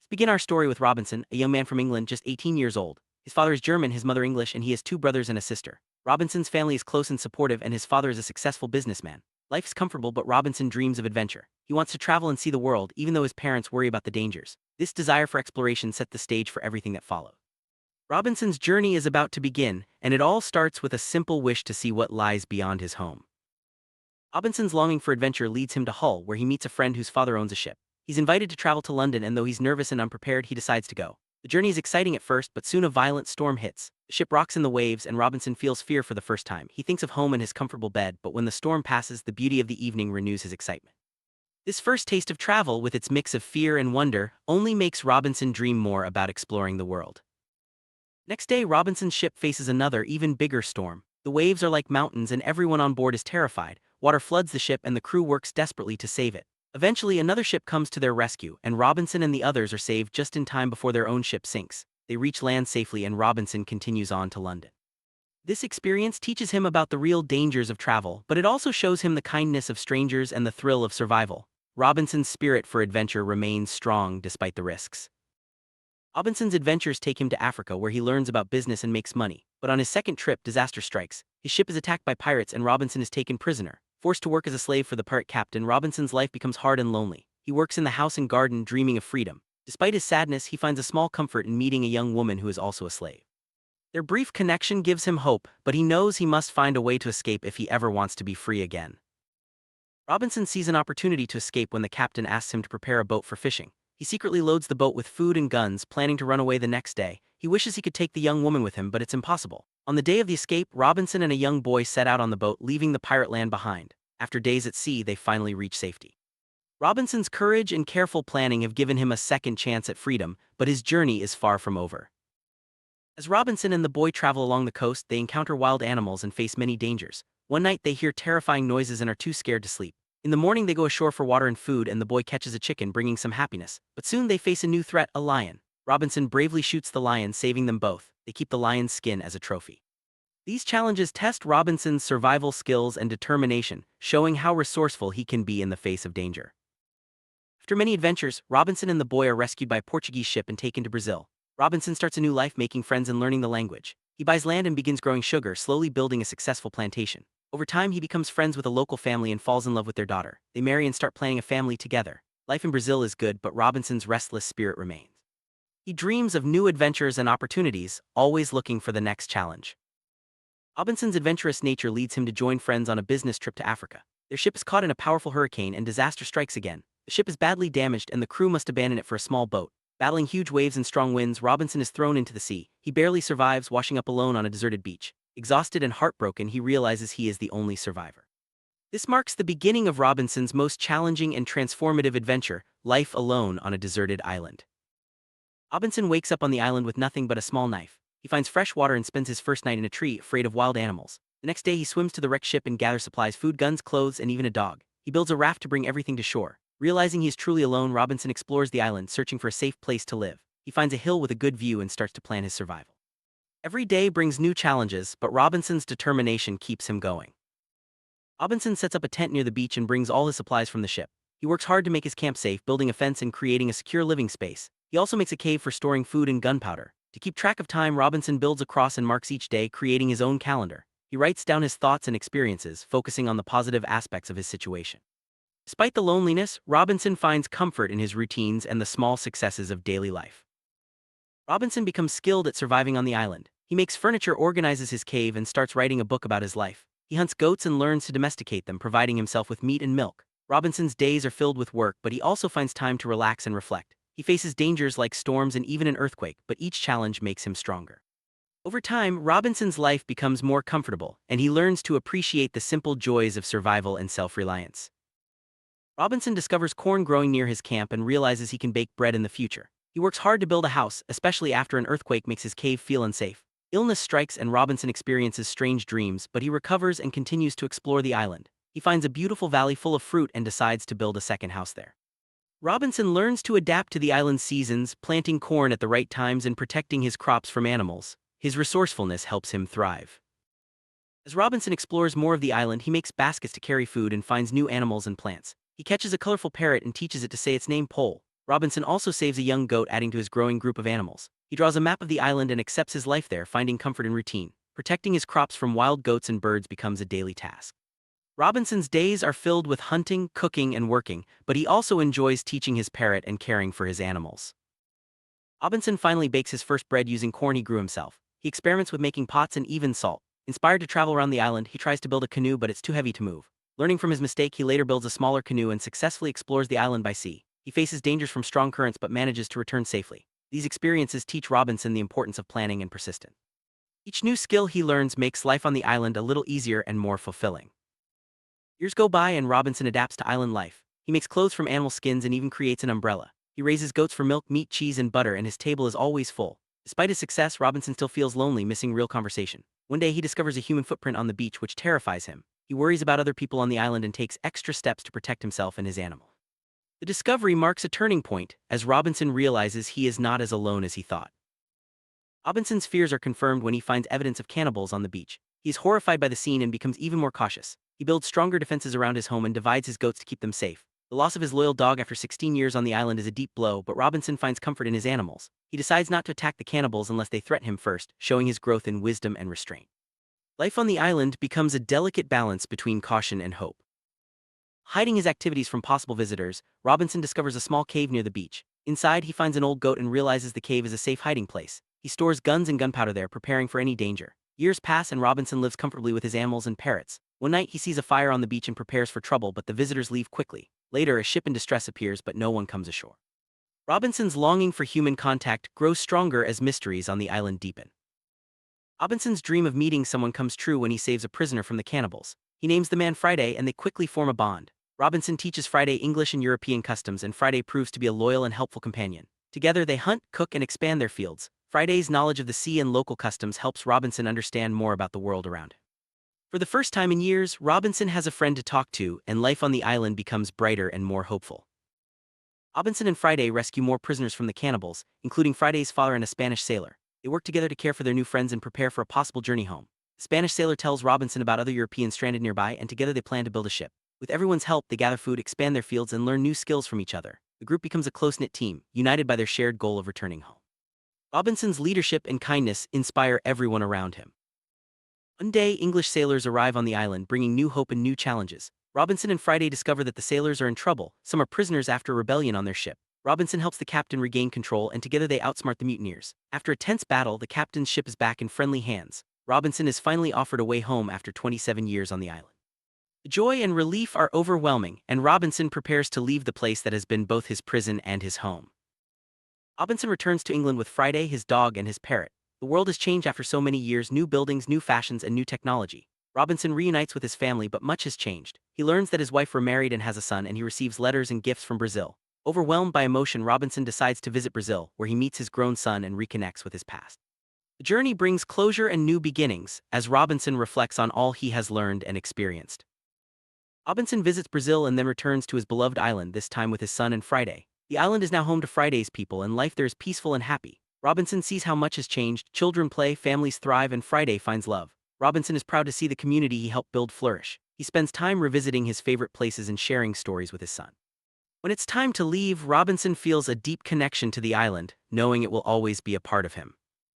Let's begin our story with Robinson, a young man from England just 18 years old. His father is German, his mother English, and he has two brothers and a sister. Robinson's family is close and supportive, and his father is a successful businessman. Life is comfortable, but Robinson dreams of adventure. He wants to travel and see the world, even though his parents worry about the dangers. This desire for exploration set the stage for everything that follows. Robinson's journey is about to begin, and it all starts with a simple wish to see what lies beyond his home. Robinson's longing for adventure leads him to Hull, where he meets a friend whose father owns a ship. He's invited to travel to London, and though he's nervous and unprepared, he decides to go. The journey is exciting at first, but soon a violent storm hits. The ship rocks in the waves, and Robinson feels fear for the first time. He thinks of home and his comfortable bed, but when the storm passes, the beauty of the evening renews his excitement. This first taste of travel, with its mix of fear and wonder, only makes Robinson dream more about exploring the world. Next day, Robinson's ship faces another, even bigger storm. The waves are like mountains, and everyone on board is terrified. Water floods the ship, and the crew works desperately to save it. Eventually, another ship comes to their rescue, and Robinson and the others are saved just in time before their own ship sinks. They reach land safely, and Robinson continues on to London. This experience teaches him about the real dangers of travel, but it also shows him the kindness of strangers and the thrill of survival. Robinson's spirit for adventure remains strong despite the risks. Robinson's adventures take him to Africa, where he learns about business and makes money. But on his second trip, disaster strikes. His ship is attacked by pirates, and Robinson is taken prisoner. Forced to work as a slave for the pirate captain, Robinson's life becomes hard and lonely. He works in the house and garden, dreaming of freedom. Despite his sadness, he finds a small comfort in meeting a young woman who is also a slave. Their brief connection gives him hope, but he knows he must find a way to escape if he ever wants to be free again. Robinson sees an opportunity to escape when the captain asks him to prepare a boat for fishing. He secretly loads the boat with food and guns, planning to run away the next day. He wishes he could take the young woman with him, but it's impossible. On the day of the escape, Robinson and a young boy set out on the boat, leaving the pirate land behind. After days at sea, they finally reach safety. Robinson's courage and careful planning have given him a second chance at freedom, but his journey is far from over. As Robinson and the boy travel along the coast, they encounter wild animals and face many dangers. One night, they hear terrifying noises and are too scared to sleep. In the morning, they go ashore for water and food, and the boy catches a chicken, bringing some happiness. But soon they face a new threat, a lion. Robinson bravely shoots the lion, saving them both. They keep the lion's skin as a trophy. These challenges test Robinson's survival skills and determination, showing how resourceful he can be in the face of danger. After many adventures, Robinson and the boy are rescued by a Portuguese ship and taken to Brazil. Robinson starts a new life, making friends and learning the language. He buys land and begins growing sugar, slowly building a successful plantation. Over time, he becomes friends with a local family and falls in love with their daughter. They marry and start planning a family together. Life in Brazil is good, but Robinson's restless spirit remains. He dreams of new adventures and opportunities, always looking for the next challenge. Robinson's adventurous nature leads him to join friends on a business trip to Africa. Their ship is caught in a powerful hurricane, and disaster strikes again. The ship is badly damaged, and the crew must abandon it for a small boat. Battling huge waves and strong winds, Robinson is thrown into the sea. He barely survives, washing up alone on a deserted beach. Exhausted and heartbroken, he realizes he is the only survivor. This marks the beginning of Robinson's most challenging and transformative adventure, life alone on a deserted island. Robinson wakes up on the island with nothing but a small knife. He finds fresh water and spends his first night in a tree, afraid of wild animals. The next day, he swims to the wrecked ship and gathers supplies, food, guns, clothes, and even a dog. He builds a raft to bring everything to shore. Realizing he is truly alone, Robinson explores the island, searching for a safe place to live. He finds a hill with a good view and starts to plan his survival. Every day brings new challenges, but Robinson's determination keeps him going. Robinson sets up a tent near the beach and brings all his supplies from the ship. He works hard to make his camp safe, building a fence and creating a secure living space. He also makes a cave for storing food and gunpowder. To keep track of time, Robinson builds a cross and marks each day, creating his own calendar. He writes down his thoughts and experiences, focusing on the positive aspects of his situation. Despite the loneliness, Robinson finds comfort in his routines and the small successes of daily life. Robinson becomes skilled at surviving on the island. He makes furniture, organizes his cave, and starts writing a book about his life. He hunts goats and learns to domesticate them, providing himself with meat and milk. Robinson's days are filled with work, but he also finds time to relax and reflect. He faces dangers like storms and even an earthquake, but each challenge makes him stronger. Over time, Robinson's life becomes more comfortable, and he learns to appreciate the simple joys of survival and self-reliance. Robinson discovers corn growing near his camp and realizes he can bake bread in the future. He works hard to build a house, especially after an earthquake makes his cave feel unsafe. Illness strikes and Robinson experiences strange dreams, but he recovers and continues to explore the island. He finds a beautiful valley full of fruit and decides to build a second house there. Robinson learns to adapt to the island's seasons, planting corn at the right times and protecting his crops from animals. His resourcefulness helps him thrive. As Robinson explores more of the island, he makes baskets to carry food and finds new animals and plants. He catches a colorful parrot and teaches it to say its name, Pole. Robinson also saves a young goat, adding to his growing group of animals. He draws a map of the island and accepts his life there, finding comfort in routine. Protecting his crops from wild goats and birds becomes a daily task. Robinson's days are filled with hunting, cooking, and working, but he also enjoys teaching his parrot and caring for his animals. Robinson finally bakes his first bread using corn he grew himself. He experiments with making pots and even salt. Inspired to travel around the island, he tries to build a canoe, but it's too heavy to move. Learning from his mistake, he later builds a smaller canoe and successfully explores the island by sea. He faces dangers from strong currents but manages to return safely. These experiences teach Robinson the importance of planning and persistence. Each new skill he learns makes life on the island a little easier and more fulfilling. Years go by and Robinson adapts to island life. He makes clothes from animal skins and even creates an umbrella. He raises goats for milk, meat, cheese, and butter, and his table is always full. Despite his success, Robinson still feels lonely, missing real conversation. One day he discovers a human footprint on the beach, which terrifies him. He worries about other people on the island and takes extra steps to protect himself and his animal. The discovery marks a turning point, as Robinson realizes he is not as alone as he thought. Robinson's fears are confirmed when he finds evidence of cannibals on the beach. He is horrified by the scene and becomes even more cautious. He builds stronger defenses around his home and divides his goats to keep them safe. The loss of his loyal dog after 16 years on the island is a deep blow, but Robinson finds comfort in his animals. He decides not to attack the cannibals unless they threaten him first, showing his growth in wisdom and restraint. Life on the island becomes a delicate balance between caution and hope. Hiding his activities from possible visitors, Robinson discovers a small cave near the beach. Inside, he finds an old goat and realizes the cave is a safe hiding place. He stores guns and gunpowder there, preparing for any danger. Years pass and Robinson lives comfortably with his animals and parrots. One night, he sees a fire on the beach and prepares for trouble, but the visitors leave quickly. Later, a ship in distress appears, but no one comes ashore. Robinson's longing for human contact grows stronger as mysteries on the island deepen. Robinson's dream of meeting someone comes true when he saves a prisoner from the cannibals. He names the man Friday, and they quickly form a bond. Robinson teaches Friday English and European customs, and Friday proves to be a loyal and helpful companion. Together, they hunt, cook, and expand their fields. Friday's knowledge of the sea and local customs helps Robinson understand more about the world around him. For the first time in years, Robinson has a friend to talk to, and life on the island becomes brighter and more hopeful. Robinson and Friday rescue more prisoners from the cannibals, including Friday's father and a Spanish sailor. They work together to care for their new friends and prepare for a possible journey home. The Spanish sailor tells Robinson about other Europeans stranded nearby, and together they plan to build a ship. With everyone's help, they gather food, expand their fields, and learn new skills from each other. The group becomes a close-knit team, united by their shared goal of returning home. Robinson's leadership and kindness inspire everyone around him. One day, English sailors arrive on the island, bringing new hope and new challenges. Robinson and Friday discover that the sailors are in trouble. Some are prisoners after a rebellion on their ship. Robinson helps the captain regain control, and together they outsmart the mutineers. After a tense battle, the captain's ship is back in friendly hands. Robinson is finally offered a way home after 27 years on the island. The joy and relief are overwhelming, and Robinson prepares to leave the place that has been both his prison and his home. Robinson returns to England with Friday, his dog, and his parrot. The world has changed after so many years: new buildings, new fashions, and new technology. Robinson reunites with his family, but much has changed. He learns that his wife remarried and has a son, and he receives letters and gifts from Brazil. Overwhelmed by emotion, Robinson decides to visit Brazil, where he meets his grown son and reconnects with his past. The journey brings closure and new beginnings, as Robinson reflects on all he has learned and experienced. Robinson visits Brazil and then returns to his beloved island, this time with his son and Friday. The island is now home to Friday's people, and life there is peaceful and happy. Robinson sees how much has changed. Children play, families thrive, and Friday finds love. Robinson is proud to see the community he helped build flourish. He spends time revisiting his favorite places and sharing stories with his son. When it's time to leave, Robinson feels a deep connection to the island, knowing it will always be a part of him.